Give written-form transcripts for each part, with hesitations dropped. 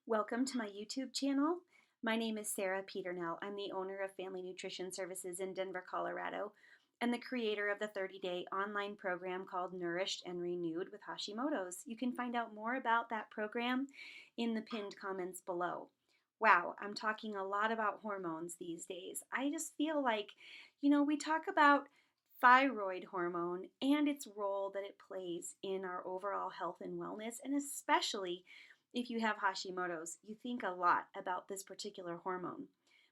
Welcome to my YouTube channel. My name is Sarah Peternell. I'm the owner of Family Nutrition Services in Denver, Colorado, and the creator of the 30-day online program called Nourished and Renewed with Hashimoto's. You can find out more about that program in the pinned comments below. Wow, I'm talking a lot about hormones these days. I just feel like, we talk about thyroid hormone and its role that it plays in our overall health and wellness, and especially if you have Hashimoto's, you think a lot about this particular hormone.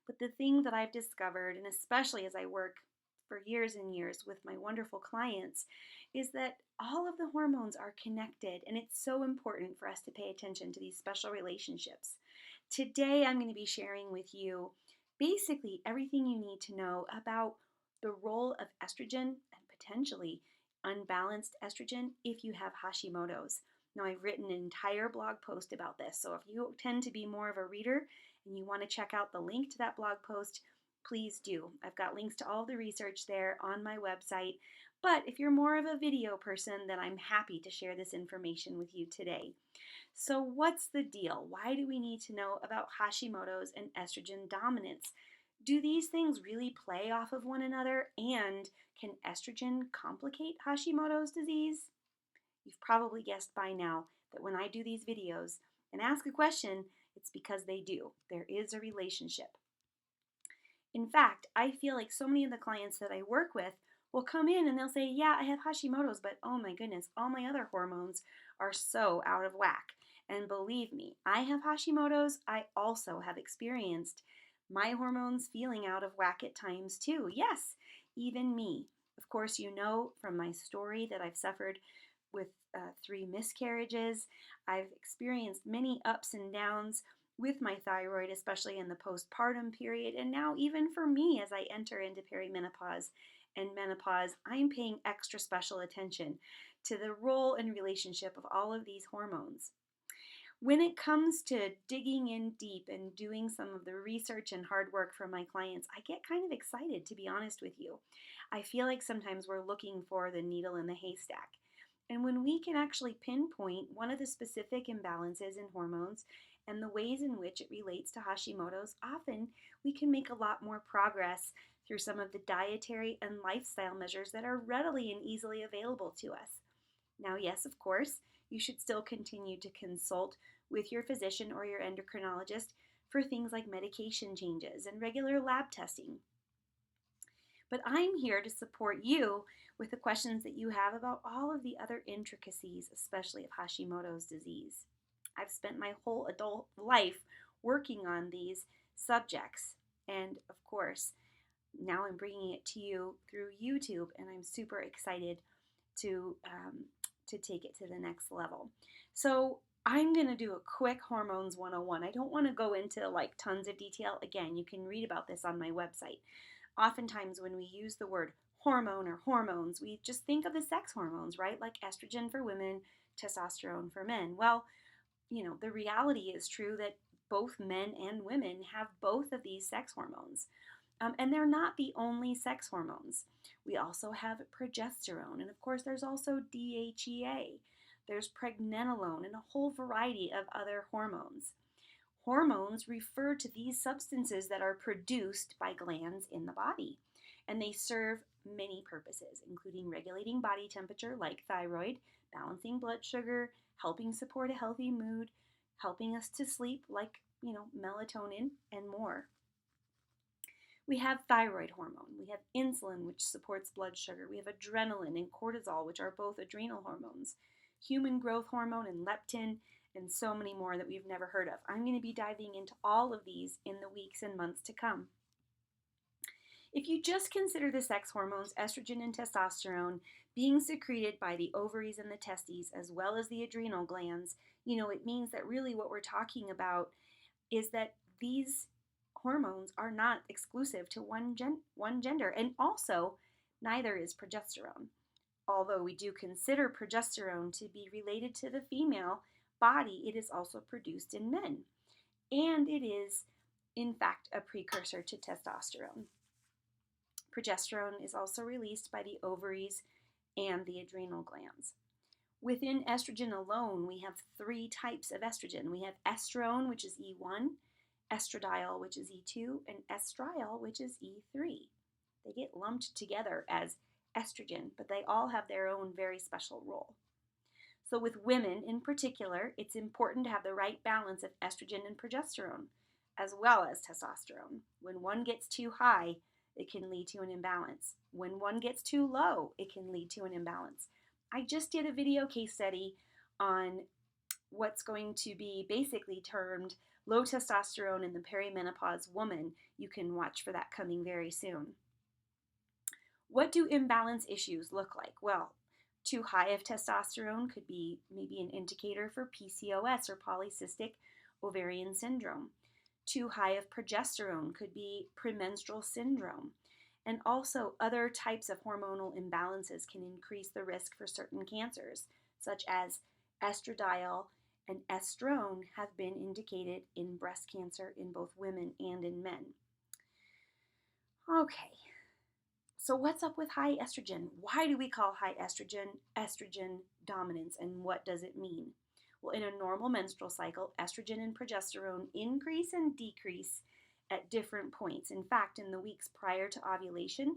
But the thing that I've discovered, and especially as I work for years and years with my wonderful clients, is that all of the hormones are connected, and it's so important for us to pay attention to these special relationships. Today, I'm going to be sharing with you basically everything you need to know about the role of estrogen and potentially unbalanced estrogen if you have Hashimoto's. Now, I've written an entire blog post about this, so if you tend to be more of a reader and you want to check out the link to that blog post, please do. I've got links to all the research there on my website, but if you're more of a video person, then I'm happy to share this information with you today. So what's the deal? Why do we need to know about Hashimoto's and estrogen dominance? Do these things really play off of one another, and can estrogen complicate Hashimoto's disease? You've probably guessed by now that when I do these videos and ask a question, it's because they do. There is a relationship. In fact, I feel like so many of the clients that I work with will come in and they'll say, yeah, I have Hashimoto's, but oh my goodness, all my other hormones are so out of whack. And believe me, I have Hashimoto's. I also have experienced my hormones feeling out of whack at times too. Yes, even me. Of course, you know from my story that I've suffered with 3 miscarriages. I've experienced many ups and downs with my thyroid, especially in the postpartum period. And now, even for me, as I enter into perimenopause and menopause, I'm paying extra special attention to the role and relationship of all of these hormones. When it comes to digging in deep and doing some of the research and hard work for my clients, I get kind of excited, to be honest with you. I feel like sometimes we're looking for the needle in the haystack. And when we can actually pinpoint one of the specific imbalances in hormones and the ways in which it relates to Hashimoto's, often we can make a lot more progress through some of the dietary and lifestyle measures that are readily and easily available to us. Now, yes, of course, you should still continue to consult with your physician or your endocrinologist for things like medication changes and regular lab testing. But I'm here to support you with the questions that you have about all of the other intricacies, especially of Hashimoto's disease. I've spent my whole adult life working on these subjects, and of course, now I'm bringing it to you through YouTube, and I'm super excited to take it to the next level. So I'm going to do a quick Hormones 101. I don't want to go into like tons of detail. Again, you can read about this on my website. Oftentimes when we use the word hormone or hormones, we just think of the sex hormones, right? Like estrogen for women, testosterone for men. Well, the reality is true that both men and women have both of these sex hormones. And they're not the only sex hormones. We also have progesterone, and of course there's also DHEA. There's pregnenolone and a whole variety of other hormones. Hormones refer to these substances that are produced by glands in the body, and they serve many purposes, including regulating body temperature like thyroid, balancing blood sugar, helping support a healthy mood, helping us to sleep like, melatonin, and more. We have thyroid hormone, we have insulin, which supports blood sugar, we have adrenaline and cortisol, which are both adrenal hormones, human growth hormone and leptin, and so many more that we've never heard of. I'm going to be diving into all of these in the weeks and months to come. If you just consider the sex hormones, estrogen and testosterone, being secreted by the ovaries and the testes, as well as the adrenal glands, it means that really what we're talking about is that these hormones are not exclusive to one gender, and also neither is progesterone. Although we do consider progesterone to be related to the female body, it is also produced in men, and it is in fact a precursor to testosterone. Progesterone is also released by the ovaries and the adrenal glands. Within estrogen alone, we have 3 types of estrogen. We have estrone, which is E1, estradiol, which is E2, and estriol, which is E3. They get lumped together as estrogen, but they all have their own very special role. So with women in particular, it's important to have the right balance of estrogen and progesterone, as well as testosterone. When one gets too high, it can lead to an imbalance. When one gets too low, it can lead to an imbalance. I just did a video case study on what's going to be basically termed low testosterone in the perimenopause woman. You can watch for that coming very soon. What do imbalance issues look like? Well, too high of testosterone could be maybe an indicator for PCOS or polycystic ovarian syndrome. Too high of progesterone could be premenstrual syndrome. And also other types of hormonal imbalances can increase the risk for certain cancers, such as estradiol and estrone have been indicated in breast cancer in both women and in men. Okay. So what's up with high estrogen? Why do we call high estrogen estrogen dominance, and what does it mean? Well, in a normal menstrual cycle, estrogen and progesterone increase and decrease at different points. In fact, in the weeks prior to ovulation,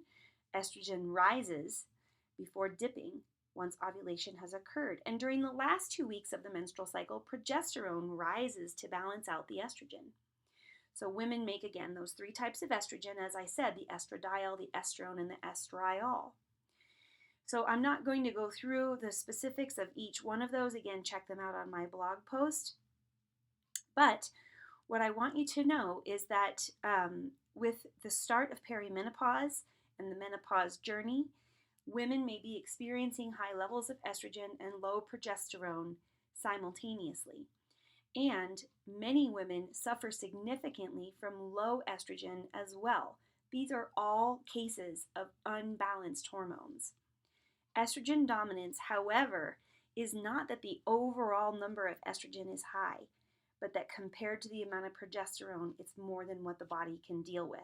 estrogen rises before dipping once ovulation has occurred. And during the last 2 weeks of the menstrual cycle, progesterone rises to balance out the estrogen. So women make, again, those 3 types of estrogen, as I said, the estradiol, the estrone, and the estriol. So I'm not going to go through the specifics of each one of those. Again, check them out on my blog post. But what I want you to know is that with the start of perimenopause and the menopause journey, women may be experiencing high levels of estrogen and low progesterone simultaneously. And many women suffer significantly from low estrogen as well. These are all cases of unbalanced hormones. Estrogen dominance, however, is not that the overall number of estrogen is high, but that compared to the amount of progesterone, it's more than what the body can deal with.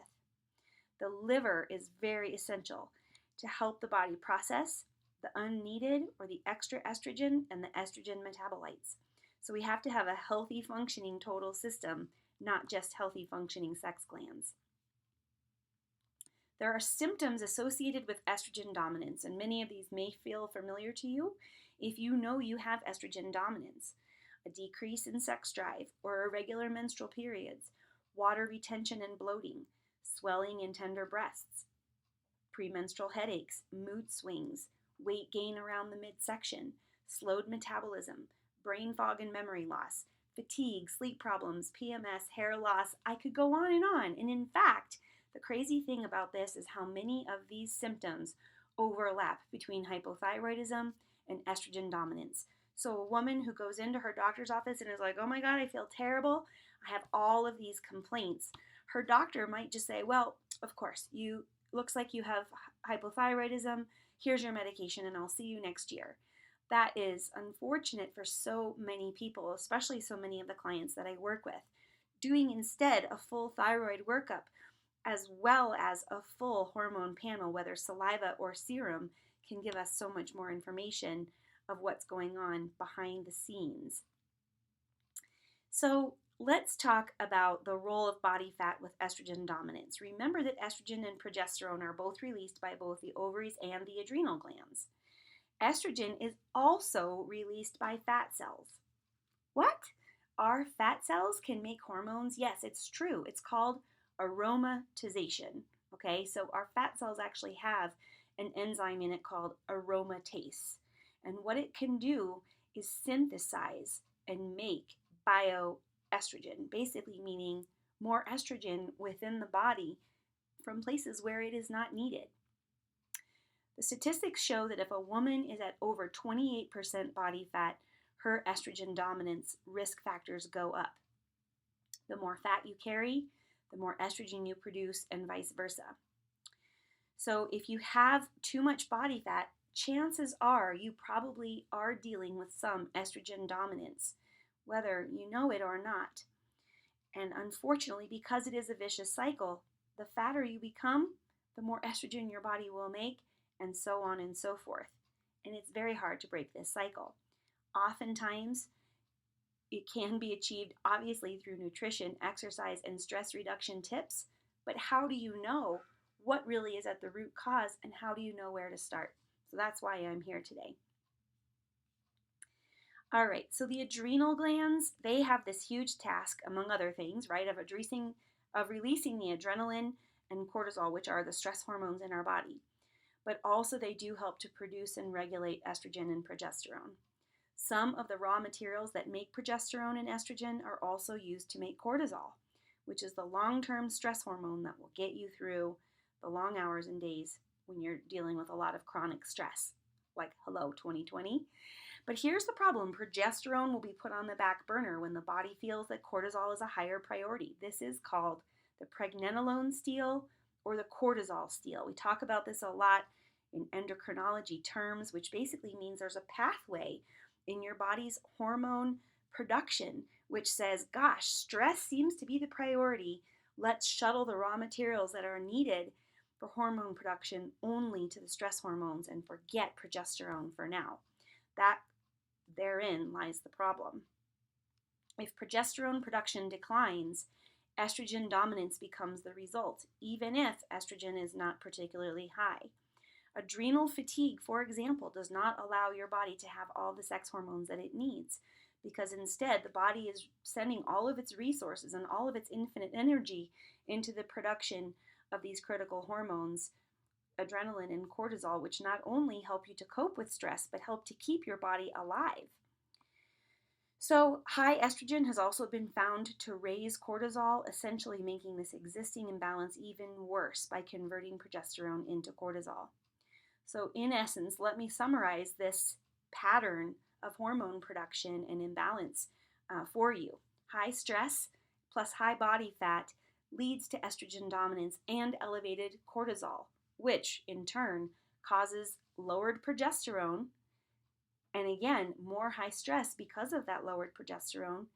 The liver is very essential to help the body process the unneeded or the extra estrogen and the estrogen metabolites. So we have to have a healthy functioning total system, not just healthy functioning sex glands. There are symptoms associated with estrogen dominance, and many of these may feel familiar to you if you know you have estrogen dominance. A decrease in sex drive or irregular menstrual periods, water retention and bloating, swelling and tender breasts, premenstrual headaches, mood swings, weight gain around the midsection, slowed metabolism, brain fog and memory loss, fatigue, sleep problems, PMS, hair loss. I could go on. And in fact, the crazy thing about this is how many of these symptoms overlap between hypothyroidism and estrogen dominance. So a woman who goes into her doctor's office and is like, oh my God, I feel terrible. I have all of these complaints. Her doctor might just say, well, of course, looks like you have hypothyroidism. Here's your medication and I'll see you next year. That is unfortunate for so many people, especially so many of the clients that I work with. Doing instead a full thyroid workup as well as a full hormone panel, whether saliva or serum, can give us so much more information of what's going on behind the scenes. So let's talk about the role of body fat with estrogen dominance. Remember that estrogen and progesterone are both released by both the ovaries and the adrenal glands. Estrogen is also released by fat cells. What? Our fat cells can make hormones? Yes, it's true. It's called aromatization. Okay, so our fat cells actually have an enzyme in it called aromatase. And what it can do is synthesize and make bioestrogen, basically meaning more estrogen within the body from places where it is not needed. The statistics show that if a woman is at over 28% body fat, her estrogen dominance risk factors go up. The more fat you carry, the more estrogen you produce, and vice versa. So if you have too much body fat, chances are you probably are dealing with some estrogen dominance, whether you know it or not. And unfortunately, because it is a vicious cycle, the fatter you become, the more estrogen your body will make, and so on and so forth. And it's very hard to break this cycle. Oftentimes, it can be achieved obviously through nutrition, exercise, and stress reduction tips, but how do you know what really is at the root cause and how do you know where to start? So that's why I'm here today. All right, so the adrenal glands, they have this huge task, among other things, right, of releasing the adrenaline and cortisol, which are the stress hormones in our body. But also they do help to produce and regulate estrogen and progesterone. Some of the raw materials that make progesterone and estrogen are also used to make cortisol, which is the long-term stress hormone that will get you through the long hours and days when you're dealing with a lot of chronic stress, like hello 2020. But here's the problem: progesterone will be put on the back burner when the body feels that cortisol is a higher priority. This is called the pregnenolone steal or the cortisol steal. We talk about this a lot in endocrinology terms, which basically means there's a pathway in your body's hormone production which says, gosh, stress seems to be the priority. Let's shuttle the raw materials that are needed for hormone production only to the stress hormones and forget progesterone for now. That therein lies the problem. If progesterone production declines, estrogen dominance becomes the result, even if estrogen is not particularly high. Adrenal fatigue, for example, does not allow your body to have all the sex hormones that it needs, because instead the body is sending all of its resources and all of its infinite energy into the production of these critical hormones, adrenaline and cortisol, which not only help you to cope with stress, but help to keep your body alive. So high estrogen has also been found to raise cortisol, essentially making this existing imbalance even worse by converting progesterone into cortisol. So in essence, let me summarize this pattern of hormone production and imbalance for you. High stress plus high body fat leads to estrogen dominance and elevated cortisol, which in turn causes lowered progesterone, and again, more high stress because of that lowered progesterone,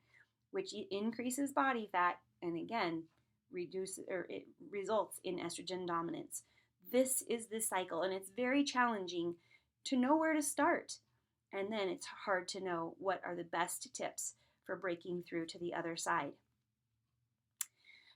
which increases body fat, and again, it results in estrogen dominance. This is the cycle, and it's very challenging to know where to start. And then it's hard to know what are the best tips for breaking through to the other side.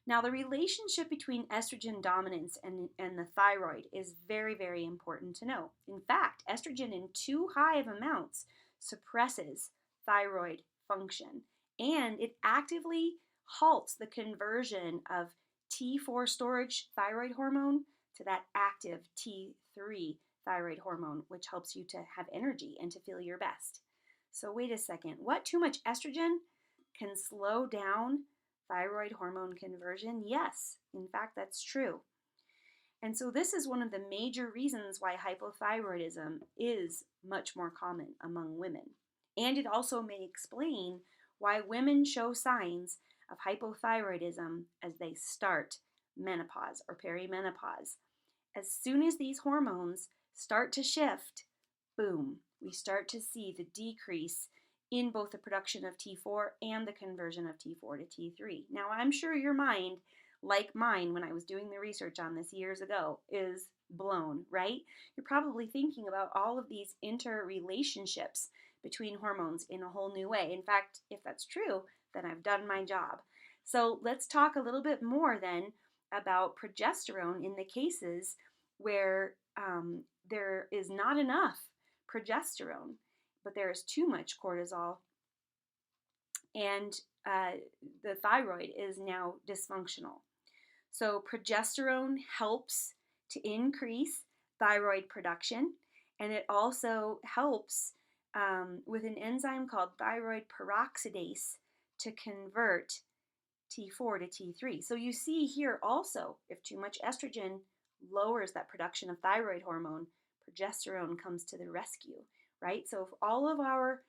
Now, the relationship between estrogen dominance and the thyroid is very, very important to know. In fact, estrogen in too high of amounts suppresses thyroid function, and it actively halts the conversion of T4 storage thyroid hormone to that active T3 thyroid hormone, which helps you to have energy and to feel your best. So wait a second, what? Too much estrogen can slow down thyroid hormone conversion? Yes, in fact, that's true. And so this is one of the major reasons why hypothyroidism is much more common among women. And it also may explain why women show signs of hypothyroidism as they start menopause or perimenopause. As soon as these hormones start to shift, boom, we start to see the decrease in both the production of T4 and the conversion of T4 to T3. Now, I'm sure your mind, like mine when I was doing the research on this years ago, is blown, right? You're probably thinking about all of these interrelationships between hormones in a whole new way. In fact, if that's true, then I've done my job. So let's talk a little bit more then about progesterone in the cases where there is not enough progesterone, but there is too much cortisol, and the thyroid is now dysfunctional. So progesterone helps to increase thyroid production, and it also helps with an enzyme called thyroid peroxidase to convert T4 to T3. So you see here also, if too much estrogen lowers that production of thyroid hormone, progesterone comes to the rescue, right? So if all of our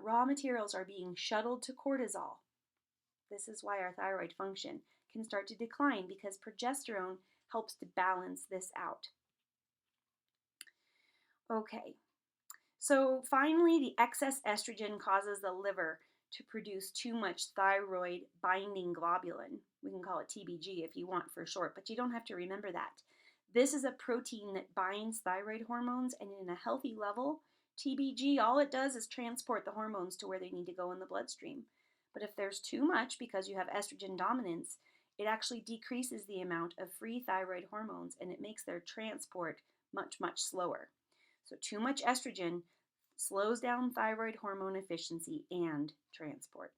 raw materials are being shuttled to cortisol, this is why our thyroid function can start to decline, because progesterone helps to balance this out. Okay, so finally, the excess estrogen causes the liver to produce too much thyroid binding globulin. We can call it TBG if you want for short, but you don't have to remember that. This is a protein that binds thyroid hormones, and in a healthy level, TBG, all it does is transport the hormones to where they need to go in the bloodstream. But if there's too much because you have estrogen dominance, it actually decreases the amount of free thyroid hormones and it makes their transport much, much slower. So too much estrogen slows down thyroid hormone efficiency and transport.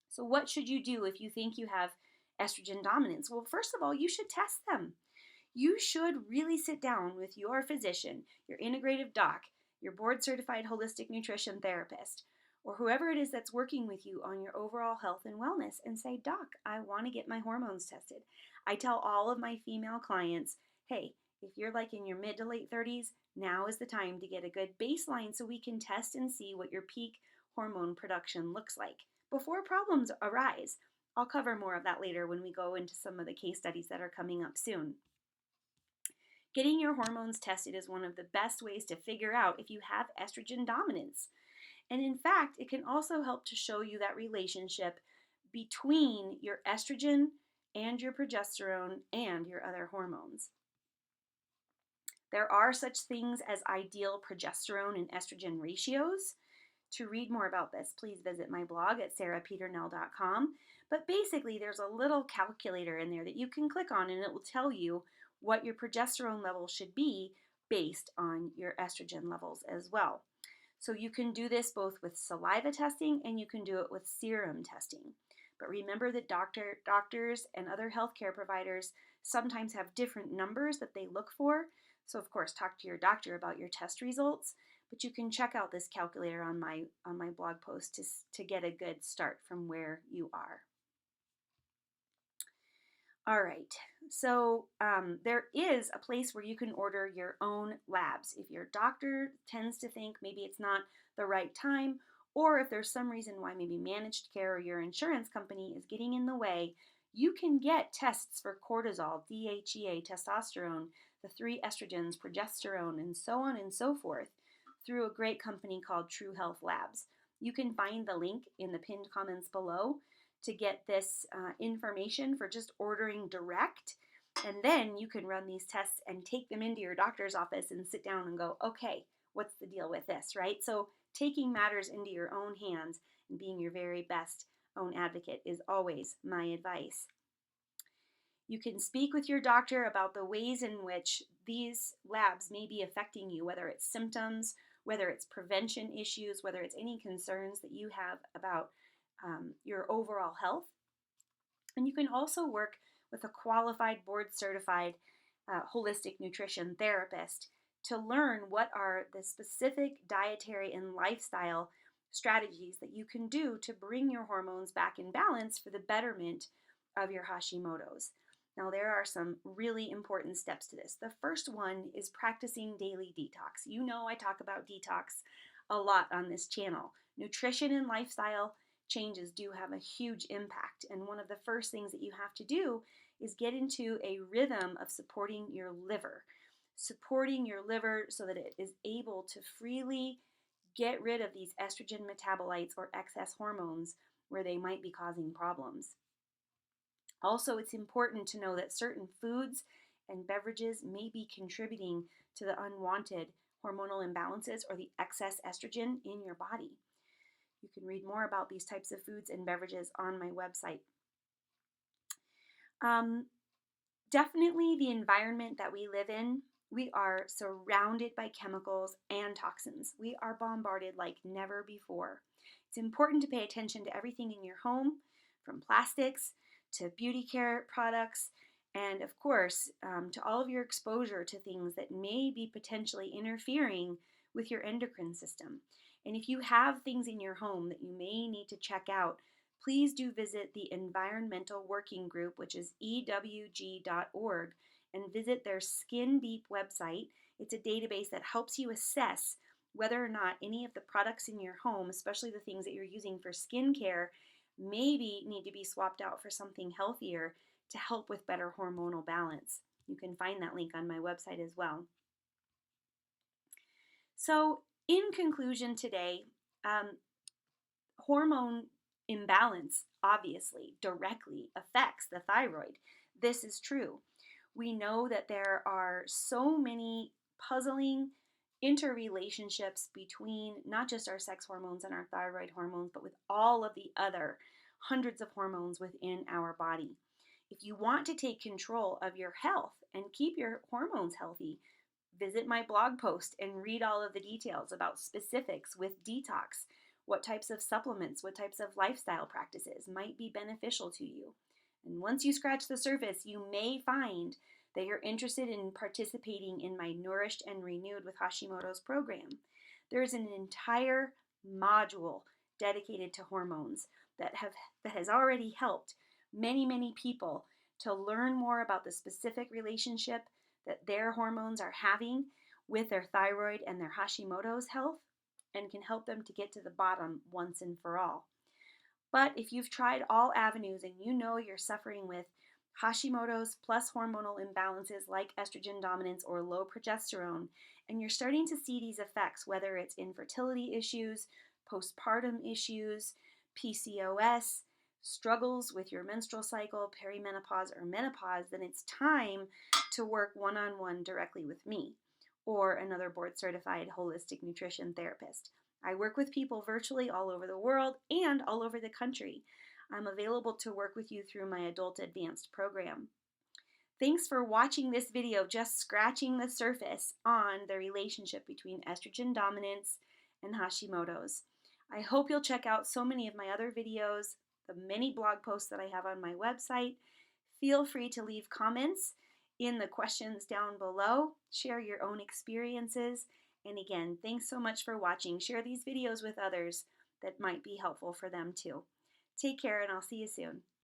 So what should you do if you think you have estrogen dominance? Well, first of all, you should test them. You should really sit down with your physician, your integrative doc, your board certified holistic nutrition therapist, or whoever it is that's working with you on your overall health and wellness and say, Doc, I want to get my hormones tested. I tell all of my female clients, hey, if you're like in your mid to late 30s, now is the time to get a good baseline so we can test and see what your peak hormone production looks like before problems arise. I'll cover more of that later when we go into some of the case studies that are coming up soon. Getting your hormones tested is one of the best ways to figure out if you have estrogen dominance. And in fact, it can also help to show you that relationship between your estrogen and your progesterone and your other hormones. There are such things as ideal progesterone and estrogen ratios. To read more about this, please visit my blog at sarahpeternell.com. But basically, there's a little calculator in there that you can click on and it will tell you what your progesterone level should be based on your estrogen levels as well. So you can do this both with saliva testing and you can do it with serum testing. But remember that doctors and other healthcare providers sometimes have different numbers that they look for. So of course, talk to your doctor about your test results, but you can check out this calculator on my blog post to get a good start from where you are. All right, so there is a place where you can order your own labs. If your doctor tends to think maybe it's not the right time, or if there's some reason why maybe managed care or your insurance company is getting in the way, you can get tests for cortisol, DHEA, testosterone, the 3 estrogens, progesterone, and so on and so forth through a great company called True Health Labs. You can find the link in the pinned comments below to get this information for just ordering direct. And then you can run these tests and take them into your doctor's office and sit down and go, okay, what's the deal with this, right? So taking matters into your own hands and being your very best own advocate is always my advice. You can speak with your doctor about the ways in which these labs may be affecting you, whether it's symptoms, whether it's prevention issues, whether it's any concerns that you have about your overall health. And you can also work with a qualified board certified holistic nutrition therapist to learn what are the specific dietary and lifestyle strategies that you can do to bring your hormones back in balance for the betterment of your Hashimoto's. Now, there are some really important steps to this. The first one is practicing daily detox. You know I talk about detox a lot on this channel. Nutrition and lifestyle changes do have a huge impact, and one of the first things that you have to do is get into a rhythm of supporting your liver so that it is able to freely get rid of these estrogen metabolites or excess hormones where they might be causing problems. Also, it's important to know that certain foods and beverages may be contributing to the unwanted hormonal imbalances or the excess estrogen in your body. You can read more about these types of foods and beverages on my website. Definitely the environment that we live in, we are surrounded by chemicals and toxins. We are bombarded like never before. It's important to pay attention to everything in your home, from plastics to beauty care products, and of course, to all of your exposure to things that may be potentially interfering with your endocrine system. And if you have things in your home that you may need to check out, please do visit the Environmental Working Group, which is ewg.org, and visit their Skin Deep website. It's a database that helps you assess whether or not any of the products in your home, especially the things that you're using for skincare, maybe need to be swapped out for something healthier to help with better hormonal balance. You can find that link on my website as well. So, in conclusion today, hormone imbalance obviously directly affects the thyroid. This is true. We know that there are so many puzzling interrelationships between not just our sex hormones and our thyroid hormones, but with all of the other hundreds of hormones within our body. If you want to take control of your health and keep your hormones healthy, visit my blog post and read all of the details about specifics with detox, what types of supplements, what types of lifestyle practices might be beneficial to you. And once you scratch the surface, you may find that you're interested in participating in my Nourished and Renewed with Hashimoto's program. There's an entire module dedicated to hormones that has already helped many people to learn more about the specific relationship that their hormones are having with their thyroid and their Hashimoto's health, and can help them to get to the bottom once and for all. But if you've tried all avenues and you know you're suffering with Hashimoto's plus hormonal imbalances like estrogen dominance or low progesterone, and you're starting to see these effects, whether it's infertility issues, postpartum issues, PCOS, struggles with your menstrual cycle, perimenopause, or menopause, then it's time to work one-on-one directly with me or another board-certified holistic nutrition therapist. I work with people virtually all over the world and all over the country. I'm available to work with you through my Adult Advanced program. Thanks for watching this video, just scratching the surface on the relationship between estrogen dominance and Hashimoto's. I hope you'll check out so many of my other videos, the many blog posts that I have on my website. Feel free to leave comments in the questions down below. Share your own experiences. And again, thanks so much for watching. Share these videos with others that might be helpful for them too. Take care, and I'll see you soon.